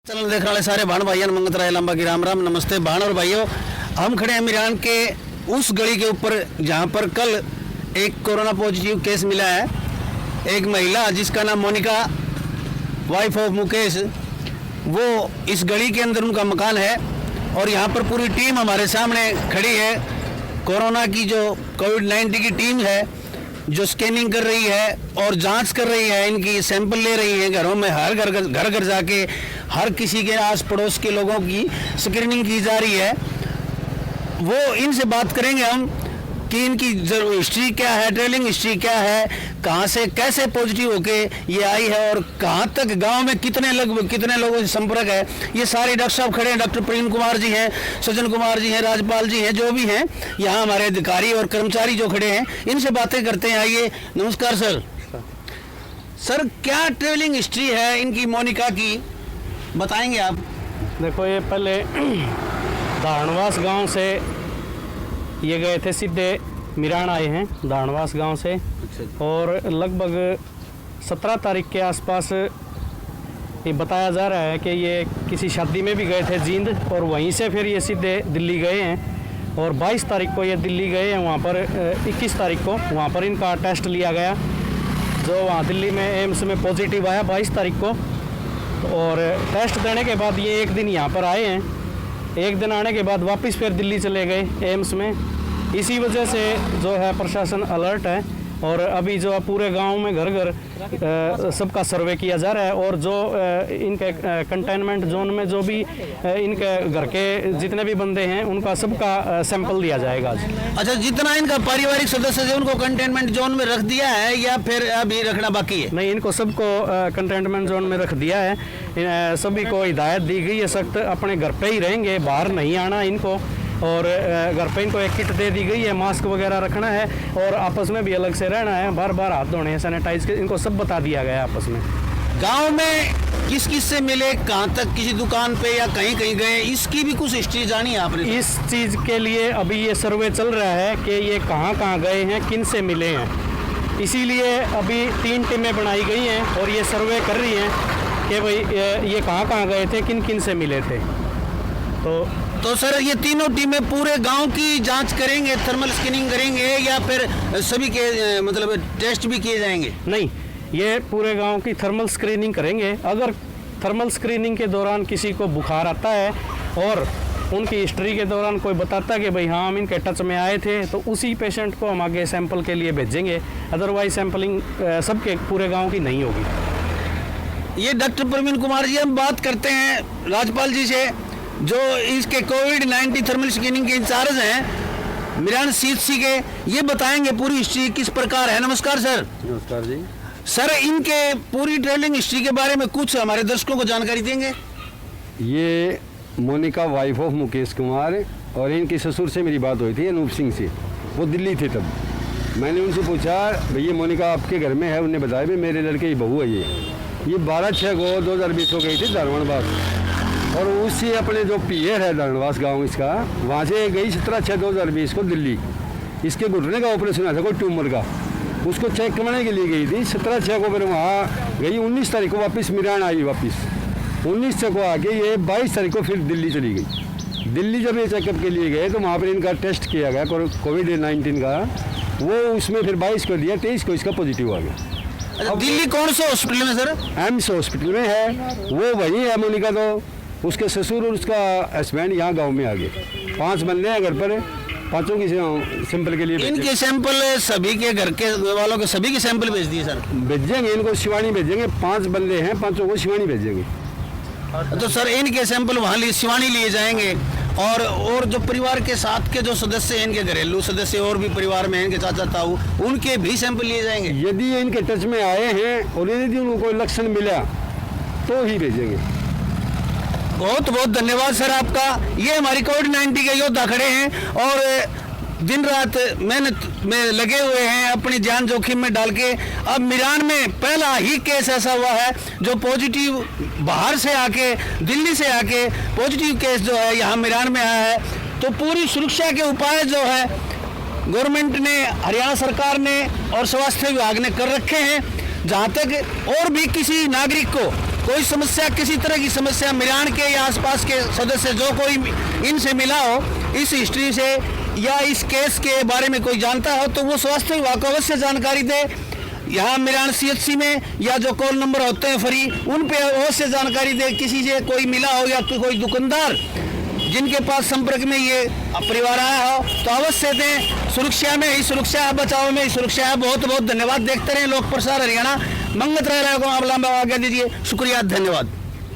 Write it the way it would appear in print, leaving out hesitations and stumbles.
Channel देखने वाले सारे भाण भाइयों मंगत राय लंबा की राम राम नमस्ते। भाण और भाइयों, हम खड़े हैं मिरान के उस गली के ऊपर जहां पर कल एक कोरोना पॉजिटिव केस मिला है। एक महिला जिसका नाम मोनिका, वाइफ ऑफ मुकेश, वो इस गली के अंदर उनका मकान है और यहां पर पूरी टीम हमारे सामने खड़ी है। कोरोना की जो कोविड-19 की टीम है जो स्कैनिंग कर रही है और जांच कर रही है, इनकी सैंपल ले रही है घरों में, हर घर जाके हर किसी के आस पड़ोस के लोगों की स्क्रीनिंग की जा रही है। वो इनसे बात करेंगे हम कि इनकी हिस्ट्री क्या है, ट्रेवलिंग हिस्ट्री क्या है, कहाँ से कैसे पॉजिटिव होके ये आई है और कहाँ तक गांव में कितने लोगों से संपर्क है। ये सारे डॉक्टर साहब खड़े हैं, डॉक्टर प्रवीण कुमार जी हैं, सज्जन कुमार जी हैं, राजपाल जी हैं, जो भी हैं यहाँ हमारे अधिकारी और कर्मचारी जो खड़े हैं, इनसे बातें करते हैं। आइए, नमस्कार सर। सर, क्या ट्रेवलिंग हिस्ट्री है इनकी, मोनिका की, बताएंगे आप? देखो, ये पहले धारणवास गांव से ये गए थे, सीधे मिरान आए हैं धारणवास गांव से। और लगभग 17 तारीख के आसपास ये बताया जा रहा है कि ये किसी शादी में भी गए थे जींद, और वहीं से फिर ये सीधे दिल्ली गए हैं। और 22 तारीख को ये दिल्ली गए हैं, वहाँ पर 21 तारीख को वहाँ पर इनका टेस्ट लिया गया, जो वहाँ दिल्ली में एम्स में पॉजिटिव आया 22 तारीख को। और टेस्ट देने के बाद ये एक दिन यहाँ पर आए हैं, एक दिन आने के बाद वापस फिर दिल्ली चले गए एम्स में। इसी वजह से जो है प्रशासन अलर्ट है और अभी जो है पूरे गांव में घर घर सबका सर्वे किया जा रहा है। और जो इनके कंटेनमेंट जोन में जो भी इनके घर के जितने भी बंदे हैं उनका सबका सैंपल दिया जाएगा आज। अच्छा, जितना इनका पारिवारिक सदस्य है उनको कंटेनमेंट जोन में रख दिया है या फिर अभी रखना बाकी है? नहीं, इनको सबको कंटेनमेंट जोन में रख दिया है। सभी को हिदायत दी गई है सख्त, अपने घर पे ही रहेंगे, बाहर नहीं आना इनको। और घर पे इनको एक किट दे दी गई है, मास्क वगैरह रखना है और आपस में भी अलग से रहना है, बार बार हाथ धोने हैं, सैनिटाइज के, इनको सब बता दिया गया है आपस में। गांव में किस किस से मिले, कहां तक, किसी दुकान पे या कहीं कहीं गए, इसकी भी कुछ हिस्ट्री जानी है आपने? इस चीज़ के लिए अभी ये सर्वे चल रहा है कि ये कहाँ कहाँ गए हैं, किन से मिले हैं। इसीलिए अभी 3 टीमें बनाई गई हैं और ये सर्वे कर रही हैं कि भाई ये कहाँ कहाँ गए थे, किन किन से मिले थे। तो सर, ये तीनों टीमें पूरे गांव की जांच करेंगे, थर्मल स्कैनिंग करेंगे या फिर सभी के मतलब टेस्ट भी किए जाएंगे? नहीं, ये पूरे गांव की थर्मल स्क्रीनिंग करेंगे। अगर थर्मल स्क्रीनिंग के दौरान किसी को बुखार आता है और उनकी हिस्ट्री के दौरान कोई बताता है कि भाई हाँ हम इनके टच में आए थे, तो उसी पेशेंट को हम आगे सैंपल के लिए भेजेंगे। अदरवाइज सैंपलिंग सबके पूरे गाँव की नहीं होगी। ये डॉक्टर प्रवीण कुमार जी, हम बात करते हैं राजपाल जी से, जो इसके कोविड-19 थर्मल स्कैनिंग के इंचार्ज हैं मिरान सीएचसी के। ये बताएंगे पूरी हिस्ट्री किस प्रकार है। नमस्कार सर। नमस्कार जी। सर, इनके पूरी ट्रेवलिंग हिस्ट्री के बारे में कुछ हमारे दर्शकों को जानकारी देंगे? ये मोनिका, वाइफ ऑफ मुकेश कुमार, और इनके ससुर से मेरी बात हुई थी अनूप सिंह से, वो दिल्ली थे। तब मैंने उनसे पूछा, भैया मोनिका आपके घर में है? उन्होंने बताया भाई मेरे लड़के की बहू है। ये 12/6 को 2020 को गई थी धारणवास, और उससे अपने जो पीएर है धारणवास गांव इसका, वहाँ से गई 17/6/2020 को दिल्ली। इसके घुटने का ऑपरेशन हुआ था कोई ट्यूमर का, उसको चेक करवाने के लिए गई थी 17/6 को। फिर वहाँ गई, 19 तारीख को वापस मिरान आई वापस, 19 को आके ये 22 तारीख को फिर दिल्ली चली गई। दिल्ली जब ये चेकअप के लिए गए तो वहाँ पर इनका टेस्ट किया गया कोविड-19 का, वो उसमें फिर 22 को दिया, 23 को इसका पॉजिटिव आ गया। अब दिल्ली कौन से हॉस्पिटल में सर? एम्स हॉस्पिटल में है, वो वही है मोनिका। तो उसके ससुर और उसका हस्बैंड यहाँ गांव में आ गए। 5 बंदे हैं घर पर, 5 की सैंपल के लिए। इनके सैंपल सभी के घर के वालों के सभी के सैंपल भेज दिए सर? भेजेंगे, इनको शिवानी भेजेंगे। 5 बंदे हैं, 5 को शिवानी भेजेंगे। तो सर, इनके सैंपल वहाँ शिवानी लिए जाएंगे और जो परिवार के साथ के जो सदस्य हैं, इनके घरेलू सदस्य और भी परिवार में इनके चाचा ताऊ, उनके भी सैंपल लिए जाएंगे? यदि इनके टच में आए हैं और यदि उनको कोई लक्षण मिला तो ही भेजेंगे। बहुत बहुत धन्यवाद सर आपका। ये हमारी कोविड-19 के योद्धा खड़े हैं और दिन रात मेहनत में लगे हुए हैं, अपनी जान जोखिम में डाल के। अब मिरान में पहला ही केस ऐसा हुआ है जो पॉजिटिव बाहर से आके, दिल्ली से आके पॉजिटिव केस जो है यहाँ मिरान में आया है। तो पूरी सुरक्षा के उपाय जो है गवर्नमेंट ने, हरियाणा सरकार ने और स्वास्थ्य विभाग ने कर रखे हैं। जहाँ तक और भी किसी नागरिक को कोई समस्या, किसी तरह की समस्या मिरान के या आसपास के सदस्य जो कोई इनसे मिला हो इस हिस्ट्री से या इस केस के बारे में कोई जानता हो तो वो स्वास्थ्य विभाग को अवश्य जानकारी दे। यहाँ मिरान CHC में या जो कॉल नंबर होते हैं फ्री उन पे अवश्य जानकारी दे। किसी से कोई मिला हो या कोई दुकानदार जिनके पास संपर्क में ये परिवार आया हो तो अवश्य दें। सुरक्षा में ही सुरक्षा है, बचाव में ही सुरक्षा है। बहुत बहुत धन्यवाद। देखते रहें लोक प्रसार हरियाणा। मंगत रह को आप लंबा आज्ञा दीजिए। शुक्रिया, धन्यवाद।